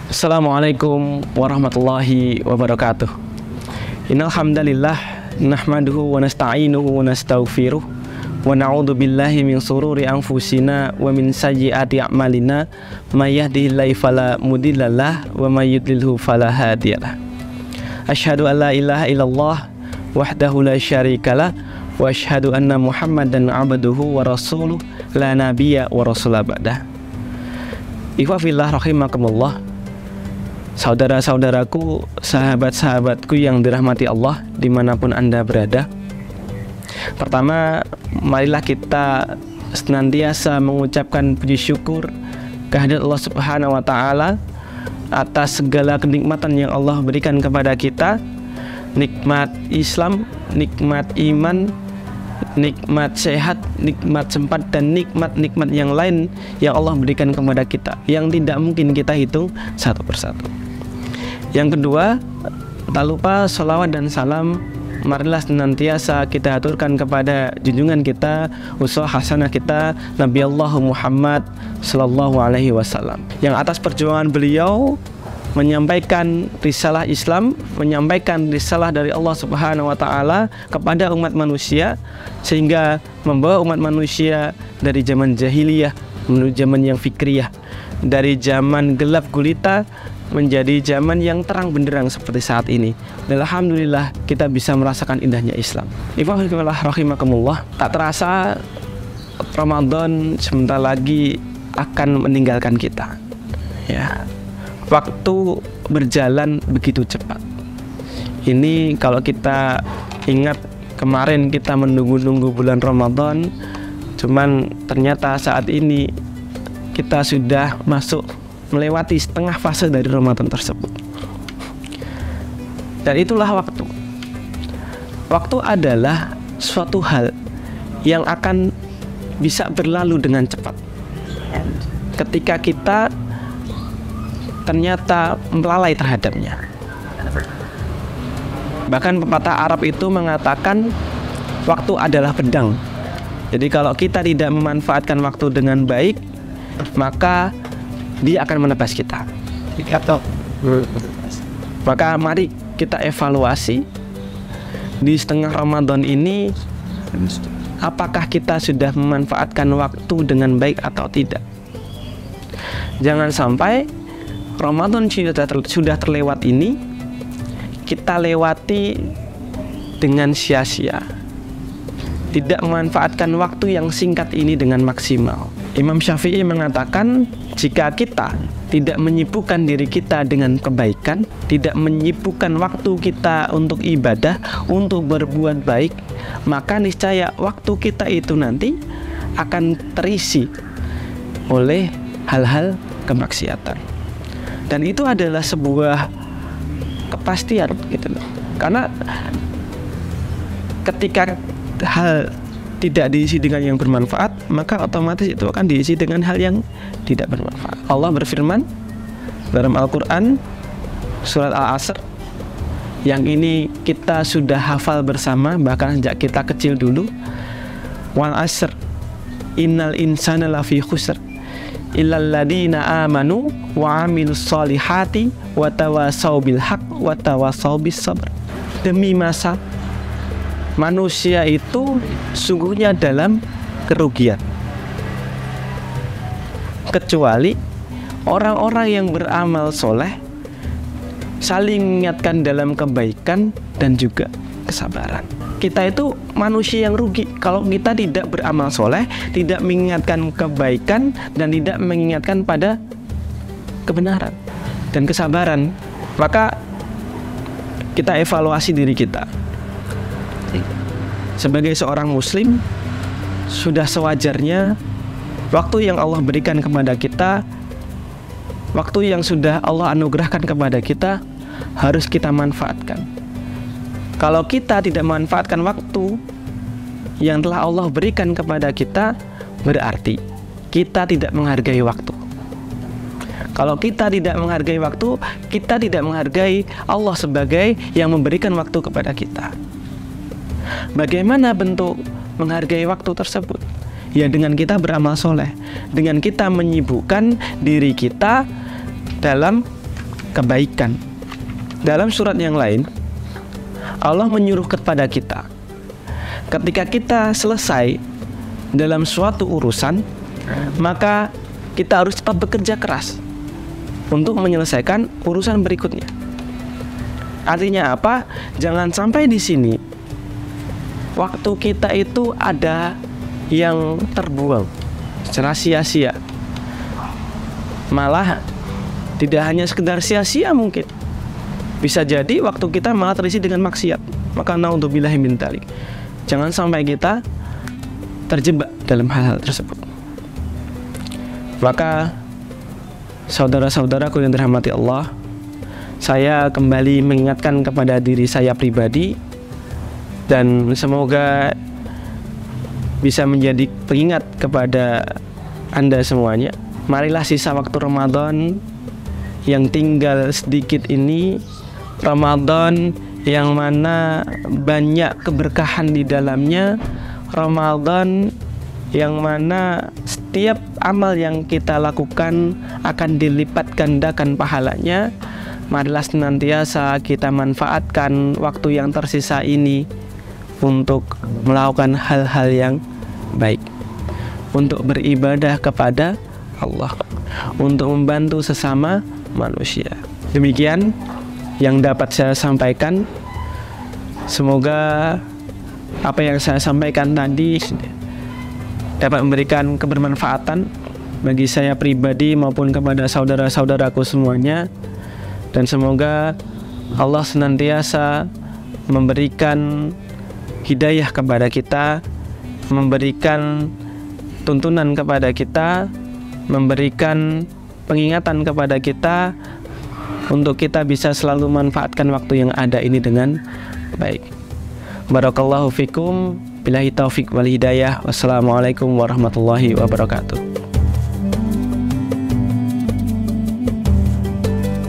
Assalamualaikum warahmatullahi wabarakatuh. Innal hamdalillah nahmaduhu wa nasta'inuhu wa nastaghfiruh wa na'udzu billahi min sururi anfusina wa min sayyiati a'malina may yahdihillahu fala mudhillalah wa may yudlilhu fala hadiyalah. Asyhadu an la ilaha illallah wahdahu la syarikalah wa asyhadu anna Muhammadan abduhu wa rasuluh la nabiyya wa rasulah ba'dah. Ikhwa fillah rahimakumullah. Saudara-saudaraku, sahabat-sahabatku yang dirahmati Allah dimanapun Anda berada. Pertama, marilah kita senantiasa mengucapkan puji syukur kehadirat Allah Subhanahu wa Ta'ala atas segala kenikmatan yang Allah berikan kepada kita. Nikmat Islam, nikmat iman, nikmat sehat, nikmat sempat, dan nikmat-nikmat yang lain yang Allah berikan kepada kita, yang tidak mungkin kita hitung satu persatu. Yang kedua, tak lupa sholawat dan salam marilah senantiasa kita aturkan kepada junjungan kita, uswah hasanah kita, Nabi Allah Muhammad Sallallahu Alaihi Wasallam, yang atas perjuangan beliau menyampaikan risalah Islam, menyampaikan risalah dari Allah Subhanahu wa Ta'ala kepada umat manusia, sehingga membawa umat manusia dari zaman jahiliyah menuju zaman yang fikriyah, dari zaman gelap gulita menjadi zaman yang terang benderang seperti saat ini. Dan alhamdulillah kita bisa merasakan indahnya Islam. Ikhwah rahimakumullah, tak terasa Ramadan sebentar lagi akan meninggalkan kita. Ya. Waktu berjalan begitu cepat. Ini kalau kita ingat kemarin kita menunggu-nunggu bulan Ramadan, cuman ternyata saat ini kita sudah melewati setengah fase dari Ramadan tersebut. Dan itulah waktu. Waktu adalah suatu hal yang akan bisa berlalu dengan cepat ketika kita ternyata melalai terhadapnya. Bahkan pepatah Arab itu mengatakan waktu adalah pedang. Jadi kalau kita tidak memanfaatkan waktu dengan baik, maka dia akan menebas kita. Maka mari kita evaluasi di setengah Ramadan ini, apakah kita sudah memanfaatkan waktu dengan baik atau tidak. Jangan sampai Ramadan sudah terlewat ini kita lewati dengan sia-sia, tidak memanfaatkan waktu yang singkat ini dengan maksimal. Imam Syafi'i mengatakan, jika kita tidak menyibukkan diri kita dengan kebaikan, tidak menyibukkan waktu kita untuk ibadah, untuk berbuat baik, maka niscaya waktu kita itu nanti akan terisi oleh hal-hal kemaksiatan. Dan itu adalah sebuah kepastian gitu loh. Karena ketika hal tidak diisi dengan yang bermanfaat, maka otomatis itu akan diisi dengan hal yang tidak bermanfaat. Allah berfirman dalam Al-Quran surat Al-Asr, yang ini kita sudah hafal bersama bahkan sejak kita kecil dulu. Wal asr innal insana lafi khusr illal ladina amanu wa amilus solihati wa tawasau bil haq wa tawasau bis sabr. Demi masa, manusia itu sungguhnya dalam kerugian, kecuali orang-orang yang beramal soleh, saling mengingatkan dalam kebaikan dan juga kesabaran. Kita itu manusia yang rugi kalau kita tidak beramal soleh, tidak mengingatkan kebaikan, dan tidak mengingatkan pada kebenaran dan kesabaran. Maka kita evaluasi diri kita. Sebagai seorang muslim, sudah sewajarnya waktu yang Allah berikan kepada kita, waktu yang sudah Allah anugerahkan kepada kita, harus kita manfaatkan. Kalau kita tidak memanfaatkan waktu yang telah Allah berikan kepada kita, berarti kita tidak menghargai waktu. Kalau kita tidak menghargai waktu, kita tidak menghargai Allah sebagai yang memberikan waktu kepada kita. Bagaimana bentuk menghargai waktu tersebut? Ya dengan kita beramal soleh, dengan kita menyibukkan diri kita dalam kebaikan. Dalam surat yang lain, Allah menyuruh kepada kita, ketika kita selesai dalam suatu urusan, maka kita harus tetap bekerja keras untuk menyelesaikan urusan berikutnya. Artinya apa? Jangan sampai di sini waktu kita itu ada yang terbuang secara sia-sia. Malah tidak hanya sekedar sia-sia, mungkin bisa jadi waktu kita malah terisi dengan maksiat. Maka naudzubillahi min dzalik. Jangan sampai kita terjebak dalam hal-hal tersebut. Maka saudara-saudaraku yang dirahmati Allah, saya kembali mengingatkan kepada diri saya pribadi, dan semoga bisa menjadi pengingat kepada Anda semuanya. Marilah sisa waktu Ramadan yang tinggal sedikit ini, Ramadan yang mana banyak keberkahan di dalamnya, Ramadan yang mana setiap amal yang kita lakukan akan dilipat gandakan pahalanya. Marilah senantiasa kita manfaatkan waktu yang tersisa ini untuk melakukan hal-hal yang baik, untuk beribadah kepada Allah, untuk membantu sesama manusia. Demikian yang dapat saya sampaikan. Semoga apa yang saya sampaikan tadi dapat memberikan kebermanfaatan bagi saya pribadi maupun kepada saudara-saudaraku semuanya. Dan semoga Allah senantiasa memberikan hidayah kepada kita, memberikan tuntunan kepada kita, memberikan pengingatan kepada kita untuk kita bisa selalu manfaatkan waktu yang ada ini dengan baik. Barakallahu fikum, billahi taufik wal hidayah. Wassalamualaikum warahmatullahi wabarakatuh.